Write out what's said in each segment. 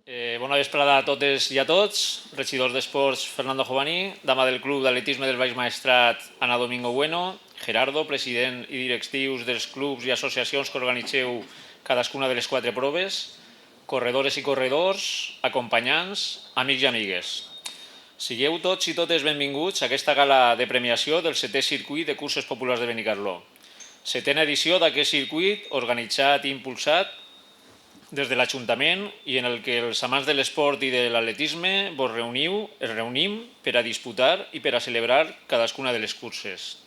Bona vesprada a totes i a tots. Regidors d'Esports, Fernando Jovani, dama del Club d'Atletisme del Baix Maestrat, Ana Domingo Bueno, Gerardo, president i directius dels clubs i associacions que organitzeu cadascuna de les 4 proves, corredores i corredors, acompanyants, amics i amigues. Sigueu tots i totes benvinguts a aquesta gala de premiació del 7è circuit de curses populars de Benicarló. 7a edició d'aquest circuit organitzat i impulsat des de l'Ajuntament i en el que els amants de l'esport i de l'atletisme ens reunim per a disputar i per a celebrar cadascuna de les curses.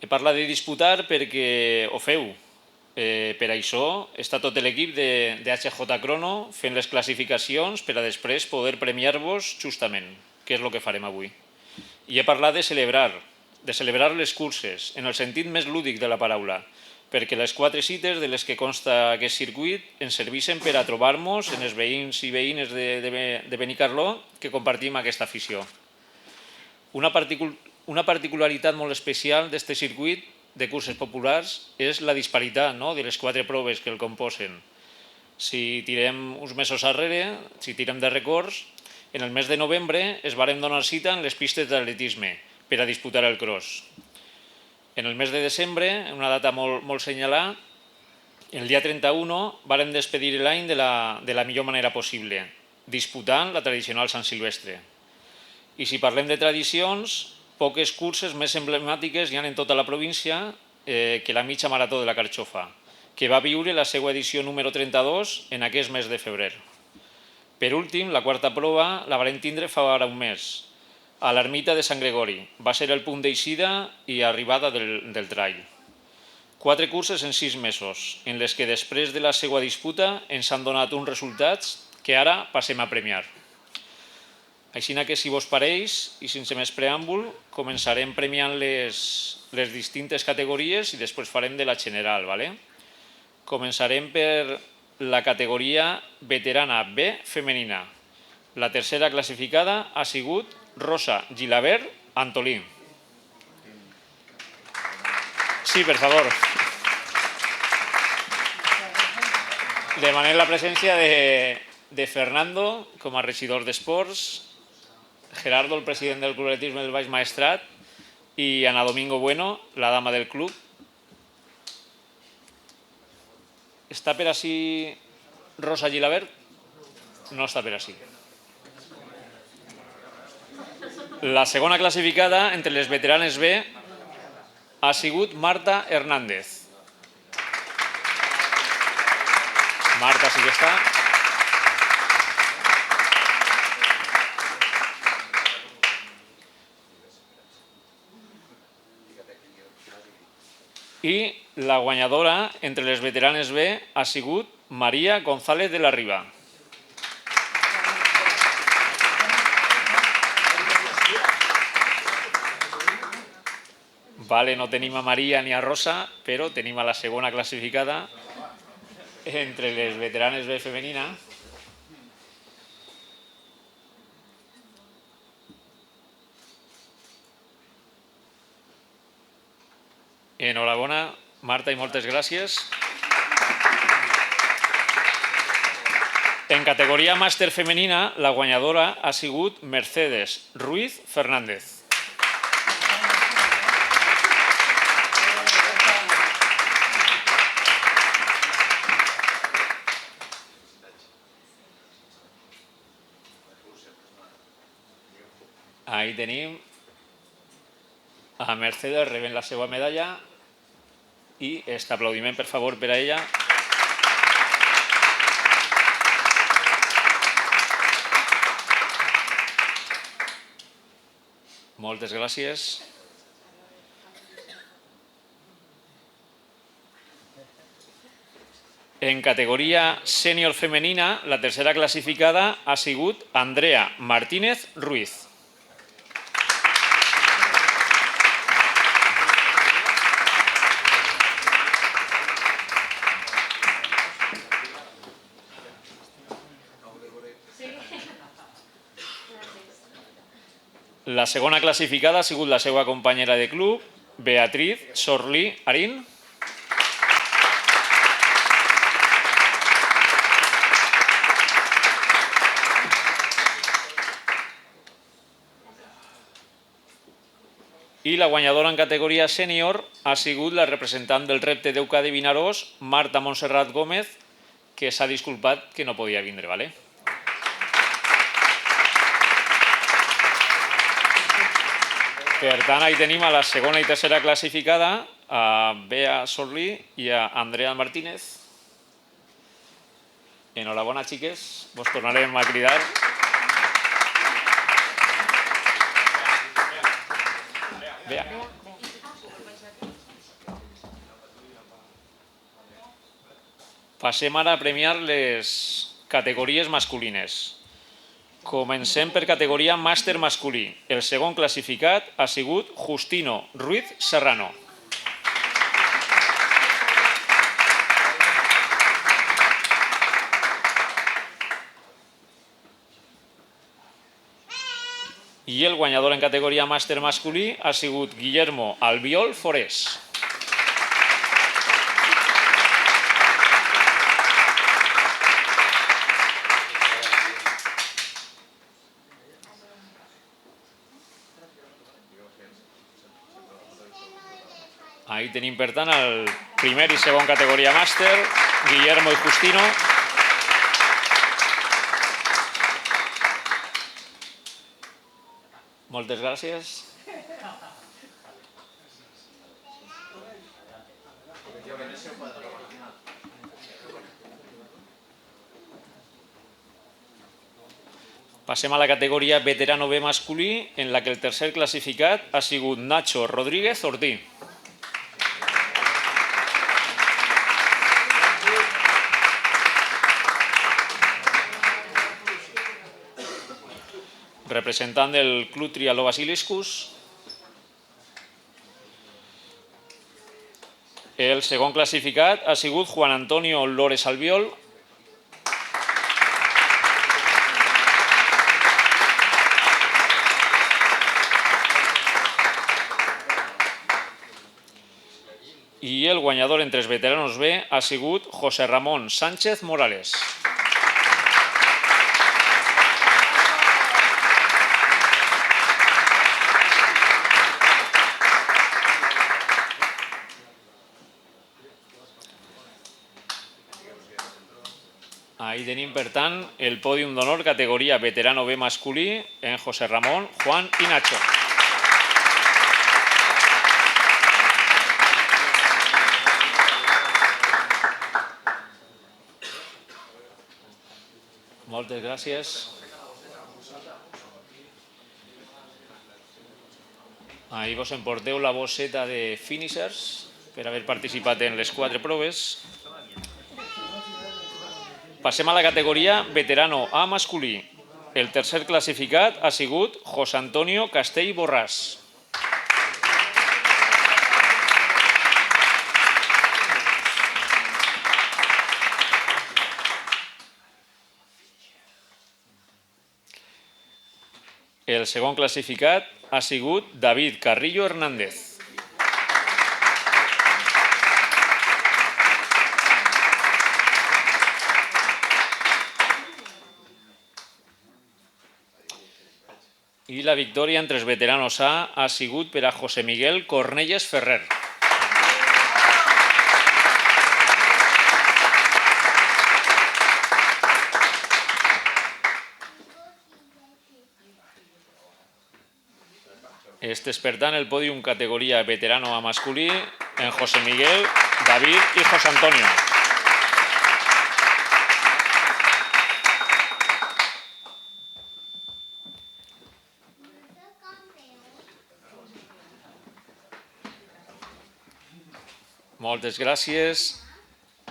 He parlat de disputar perquè ho feu. Per això està tot l'equip de HJ Crono fent les classificacions per a després poder premiar-vos justament, que és el que farem avui. I he parlat de celebrar les curses, en el sentit més lúdic de la paraula, perquè les 4 cites de les que consta aquest circuit ens serveixen per a trobar-nos en els veïns i veïnes de Benicarló que compartim aquesta afició. Una particularitat molt especial d'aquest circuit de curses populars és la disparitat de les 4 proves que el composen. Si tirem uns mesos enrere, si tirem de records, en el mes de novembre es varen donar cita en les pistes d'atletisme per a disputar el cross. En el mes de desembre, una data molt assenyalada, el dia 31 vàrem despedir l'any de la millor manera possible, disputant la tradicional Sant Silvestre. I si parlem de tradicions, poques curses més emblemàtiques hi ha en tota la província que la mitja marató de la Carxofa, que va viure la seva edició número 32 en aquest mes de febrer. Per últim, la 4a prova la vàrem tindre fa ara un mes, a l'ermita de Sant Gregori. Va ser el punt d'eixida i arribada del trail. 4 curses en 6 mesos, en les que després de la seva disputa ens han donat uns resultats que ara passem a premiar. Així que, si vos pareix, i sense més preàmbul, començarem premiant les distintes categories i després farem de la general. Començarem per la categoria veterana B femenina. La tercera classificada ha sigut Rosa Gilabert Antolín. Sí, per favor. Demanem la presència de Fernando com a regidor d'Esports, Gerardo, el president del Club d'Atletisme del Baix Maestrat, i Ana Domingo Bueno, la dama del club. Està per ací Rosa Gilabert? No està per ací. La segona classificada entre les veteranes B ha sigut Marta Hernández. Marta sí que està. I la guanyadora entre les veteranes B ha sigut Maria González de la Riba. No tenim a Maria ni a Rosa, però tenim a la segona classificada entre les veteranes B femenina. Enhorabona, Marta, i moltes gràcies. En categoria màster femenina, la guanyadora ha sigut Mercedes Ruiz Fernández. Ahí tenim a Mercedes rebent la seva medalla i aquest aplaudiment, per favor, per a ella. Moltes gràcies. En categoria sènior femenina, la tercera classificada ha sigut Andrea Martínez Ruiz. La segona classificada ha sigut la seva companyera de club, Beatriz Sorlí Arín. I la guanyadora en categoria sènior ha sigut la representant del repte d'Eucadi Vinaròs, Marta Montserrat Gómez, que s'ha disculpat que no podia vindre, ¿vale? Per tant, ahí tenim a la segona i tercera classificada, a Bea Sorlí i a Andrea Martínez. Enhorabona, xiques. Vos tornarem a cridar. Bea. Passem ara a premiar les categories masculines. Comencem per categoria màster masculí. El segon classificat ha sigut Justino Ruiz Serrano. I el guanyador en categoria màster masculí ha sigut Guillermo Albiol Forés. Ahí tenim, per tant, el primer i segon categoria màster, Guillermo i Justino. Moltes gràcies. Passem a la categoria veterano B masculí, en la que el tercer classificat ha sigut Nacho Rodríguez Ortí. Representant del Club Trialó Basiliscus. El segon classificat ha sigut Juan Antonio Lores Albiol. I el guanyador entre els veteranos B ha sigut José Ramón Sánchez Morales. Ahí tenim, per tant, el pòdium d'honor categoria veterano B masculí en José Ramón, Juan i Nacho. Moltes gràcies. Ahí vos emporteu la bosseta de finishers per haver participat en les 4 proves. Passem a la categoria veterano A masculí. El tercer classificat ha sigut José Antonio Castell Borràs. El segon classificat ha sigut David Carrillo Hernández. I la victòria entre els veteranos A ha sigut per a José Miguel Cornelles Ferrer. Este és, per tant, el pòdium categoria veterano A masculí en José Miguel, David i José Antonio. Moltes gràcies.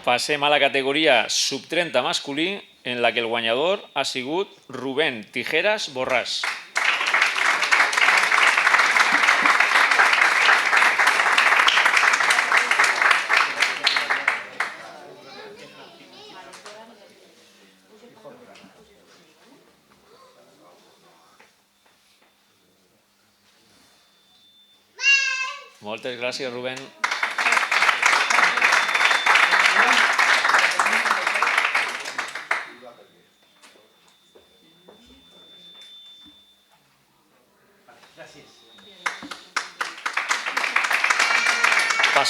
Passem a la categoria sub-30 masculí, en la que el guanyador ha sigut Rubén Tijeras Borràs. Moltes gràcies, Rubén.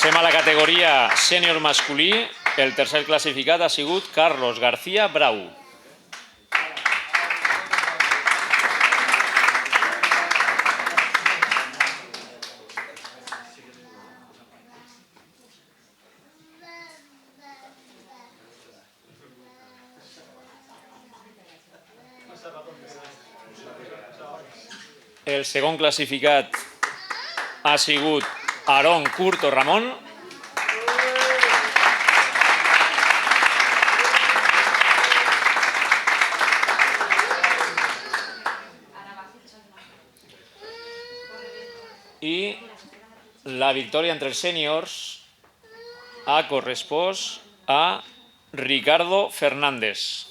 Passem a la categoria sènior masculí. El tercer classificat ha sigut Carlos García Brau. El segon classificat ha sigut Aarón Curto Ramon. I la victòria entre els sèniors ha correspost a Ricardo Fernández.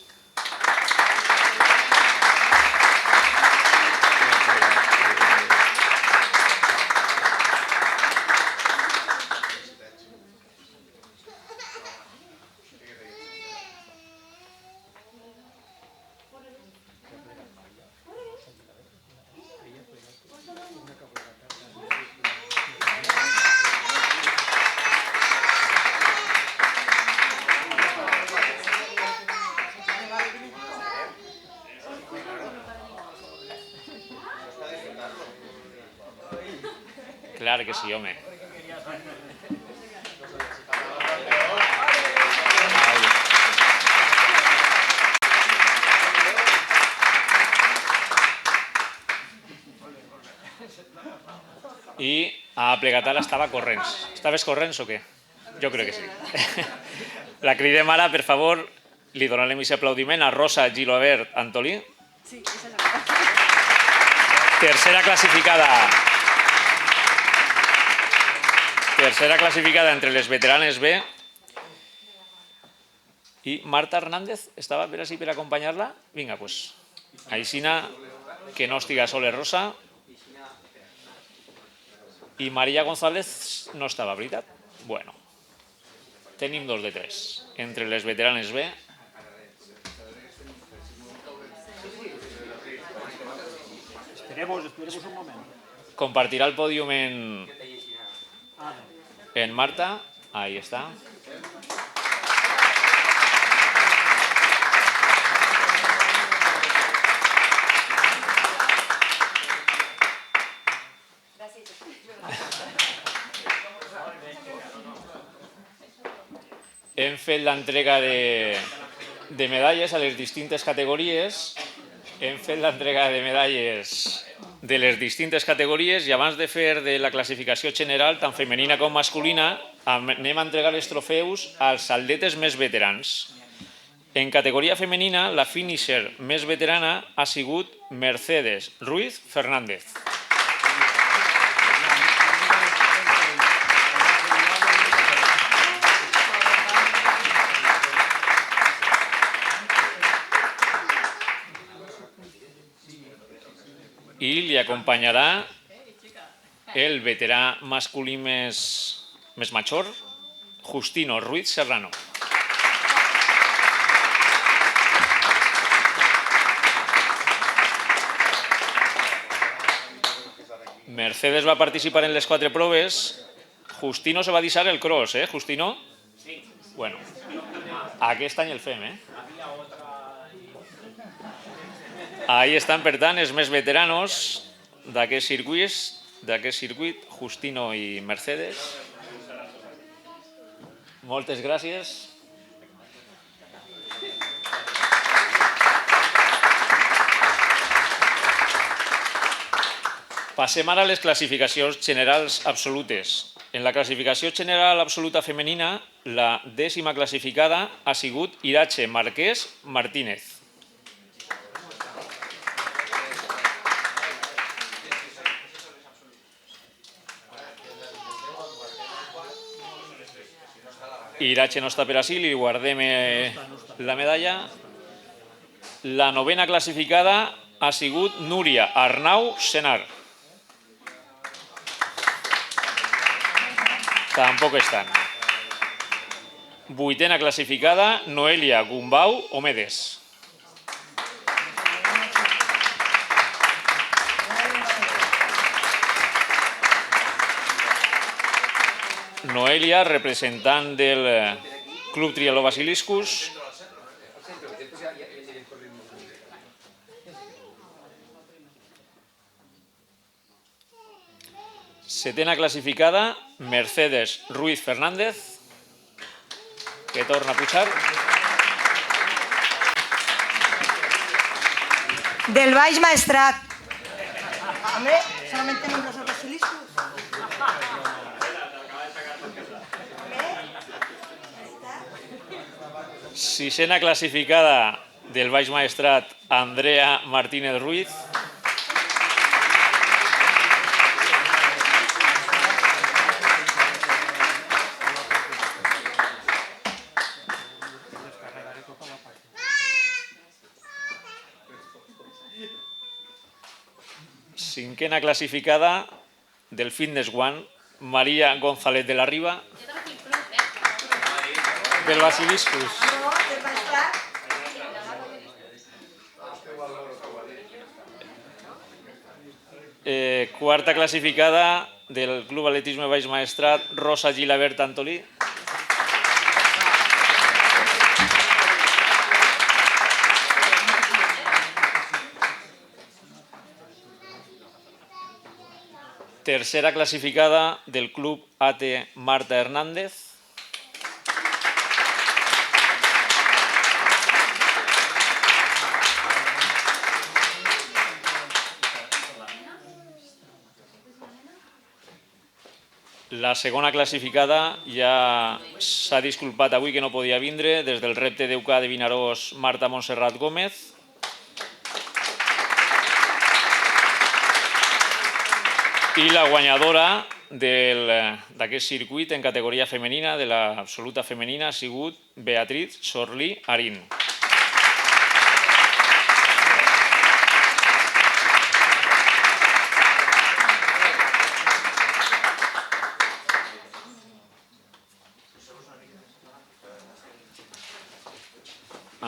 Clar que sí, home. I a Plegatala estava corrents. Estaves corrents o què? Jo crec que sí. La cridem ara, per favor, li donarem aquest aplaudiment a Rosa Gilobert Antolí. Sí, esa és la tercera classificada. Tercera classificada entre les veteranes B. I Marta Hernández estava per així per acompanyar-la? Vinga, doncs, aixina que no estiga sola Rosa. I Maria González no estava, veritat? Bueno, tenim 2 de 3 entre les veteranes B. Esperemos un moment. Compartirà el pòdium en Marta. Ahí está. Hem fet l'entrega de medalles a les distintes categories. Hem fet l'entrega de medalles de les distintes categories i abans de fer de la classificació general, tant femenina com masculina, anem a entregar els trofeus als atletes més veterans. En categoria femenina, la finisher més veterana ha sigut Mercedes Ruiz Fernández. I li acompanyarà el veterà masculí més major, Justino Ruiz Serrano. Mercedes va participar en les 4 proves. Justino se va deixar el cross, Justino? Sí. Bueno, aquest any el fem, Ahí estan, per tant, els més veteranos d'aquest circuit, Justino i Mercedes. Moltes gràcies. Passem ara a les classificacions generals absolutes. En la classificació general absoluta femenina, la 10ª classificada ha sigut Irache Marquès Martínez. Irache no està per així, li guardem la medalla. La 9ª classificada ha sigut Núria Arnau Senar. Tampoc estan. 8ª classificada, Noelia Gumbau Omedes. Noelia, representant del Club Trialó Basiliscus. Setena classificada, Mercedes Ruiz Fernández, que torna a pujar. Del Baix Maestrat. Hombre, solamente tenemos los basiliscos. Sisena classificada del Baix Maestrat, Andrea Martínez Ruiz. Cinquena classificada del Fitness One, María González de la Riva, del Basiliscus. Quarta classificada del Club Atletisme Baix Maestrat, Rosa Gilabert Antolí. Tercera classificada del Club AT Marta Hernández. La segona classificada ja s'ha disculpat avui que no podia vindre, des del repte d'UK de Vinaròs, Marta Montserrat Gómez. I la guanyadora d'aquest circuit en categoria femenina, de l'absoluta femenina, ha sigut Beatriz Sorlí Arín.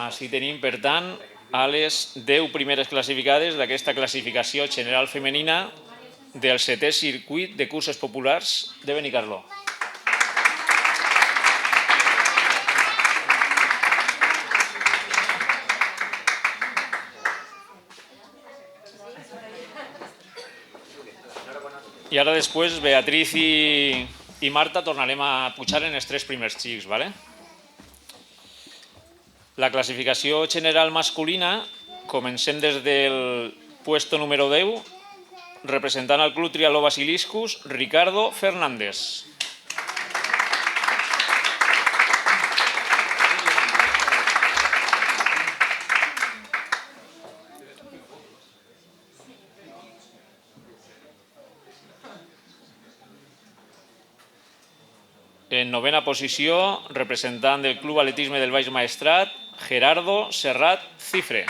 Així tenim, per tant, a les 10 primeres classificades d'aquesta classificació general femenina del 7è circuit de curses populars de Benicarló. I ara després, Beatriz i Marta tornarem a pujar en els 3 primers xics, ¿vale? La classificació general masculina, comencem des del puesto número 10, representant al Club Trialó Basiliscus, Ricardo Fernández. En novena posició, representant del Club Atletisme del Baix Maestrat, Gerardo Serrat Cifre.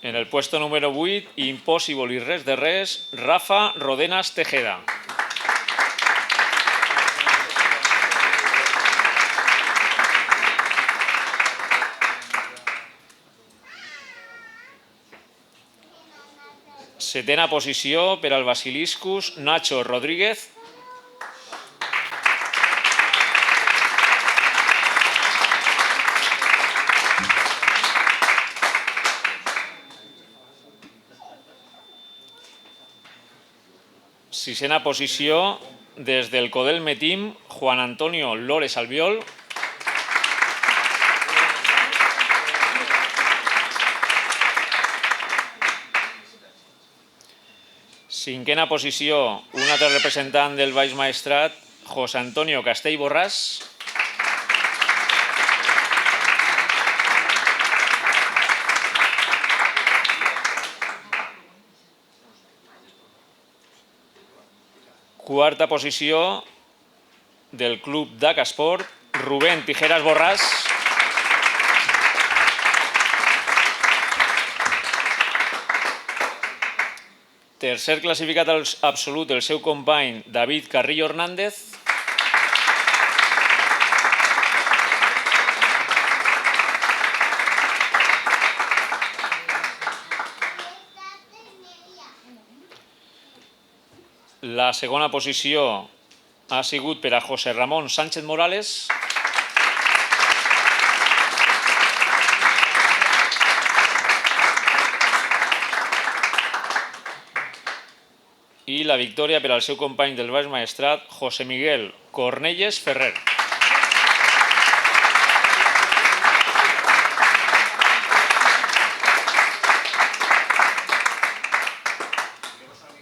En el puesto número 8, Impossible i res de res, Rafa Rodenas Tejeda. Setena posició per al Basiliscus, Nacho Rodríguez. Sisena posició des del Codelme Team, Juan Antonio Lores Albiol. Cinquena posició, un altre representant del Baix Maestrat, José Antonio Castell Borràs. Quarta posició del Club Dacasport, Rubén Tijeras Borràs. Tercer classificat absolut, el seu company David Carrillo Hernández. La segona posició ha sigut per a José Ramón Sánchez Morales. I la victòria per al seu company del Baix Maestrat, José Miguel Cornelles Ferrer.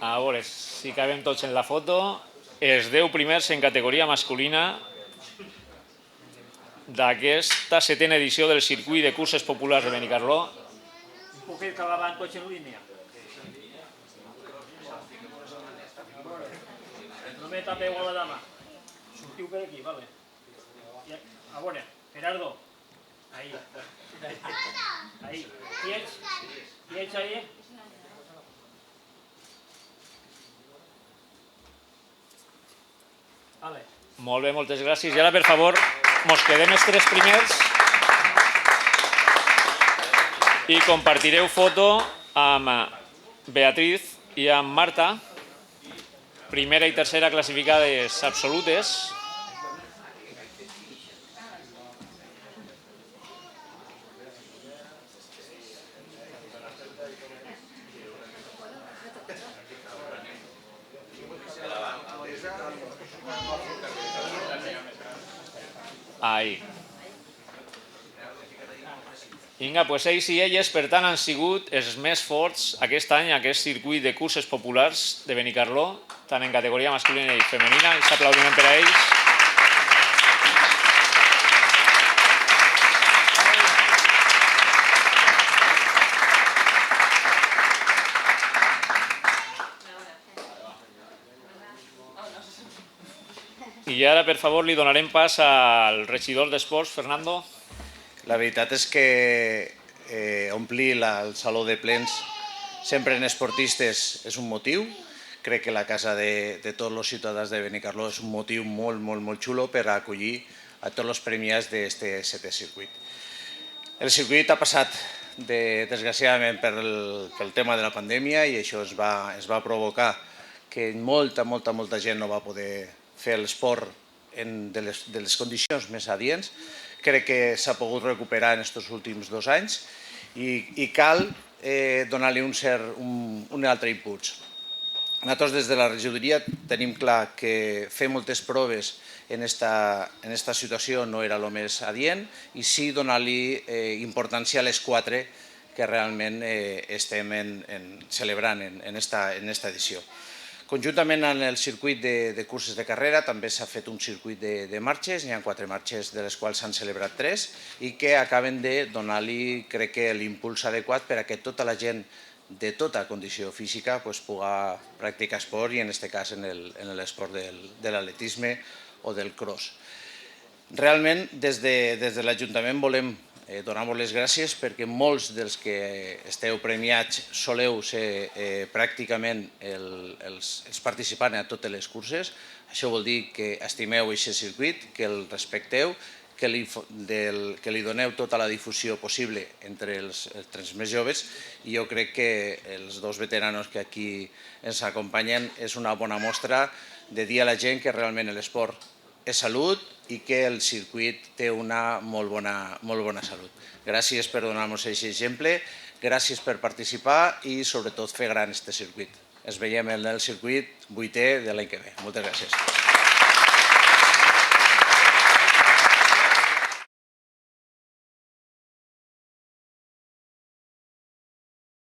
A veure si cabem tots en la foto. Els 10 primers en categoria masculina d'aquesta setena edició del circuit de curses populars de Benicarló. Un poquet que van tots en línia. No me tapeu a la dama. Sortiu per aquí, vale. A veure, Gerardo. Ahí. Ahí. Qui ets ahí? Vale. Molt bé, moltes gràcies. I ara, per favor, mos quedem els 3 primers i compartireu foto amb Beatriz i amb Marta, primera i tercera classificades absolutes. Ahí. Vinga, doncs ells i elles, per tant, han sigut els més forts aquest any a aquest circuit de curses populars de Benicarló, tant en categoria masculina i femenina. Un aplaudiment per a ells. I ara, per favor, li donarem pas al regidor d'Esports, Fernando. La veritat és que omplir el saló de plens sempre en esportistes és un motiu. Crec que la casa de tots els ciutadans de Benicarló és un motiu molt, molt, molt xulo per acollir a tots els premiats d'aquest setè circuit. El circuit ha passat, desgraciadament, pel tema de la pandèmia i això es va provocar que molta gent no va poder fer l'esport de les condicions més adients. Crec que s'ha pogut recuperar en aquests últims 2 anys i cal donar-li un altre impuls. Nosaltres des de la regidoria tenim clar que fer moltes proves en aquesta situació no era el més adient i sí donar-li importància a les 4 que realment estem celebrant en aquesta edició. Conjuntament amb el circuit de curses de carrera també s'ha fet un circuit de marxes, n'hi ha 4 marxes de les quals s'han celebrat 3 i que acaben de donar-li, crec que, l'impuls adequat per a que tota la gent de tota condició física pugui practicar esport i en aquest cas en l'esport de l'atletisme o del cross. Realment, des de l'Ajuntament volem donar-vos les gràcies perquè molts dels que esteu premiats soleu ser pràcticament els participants a totes les curses. Això vol dir que estimeu aquest circuit, que el respecteu, que li doneu tota la difusió possible entre els més joves i jo crec que els 2 veteranos que aquí ens acompanyen és una bona mostra de dir a la gent que realment l'esport és salut i que el circuit té una molt bona salut. Gràcies per donar-nos aquest exemple, gràcies per participar i sobretot fer gran aquest circuit. Ens veiem en el circuit 8è de l'any que ve. Moltes gràcies.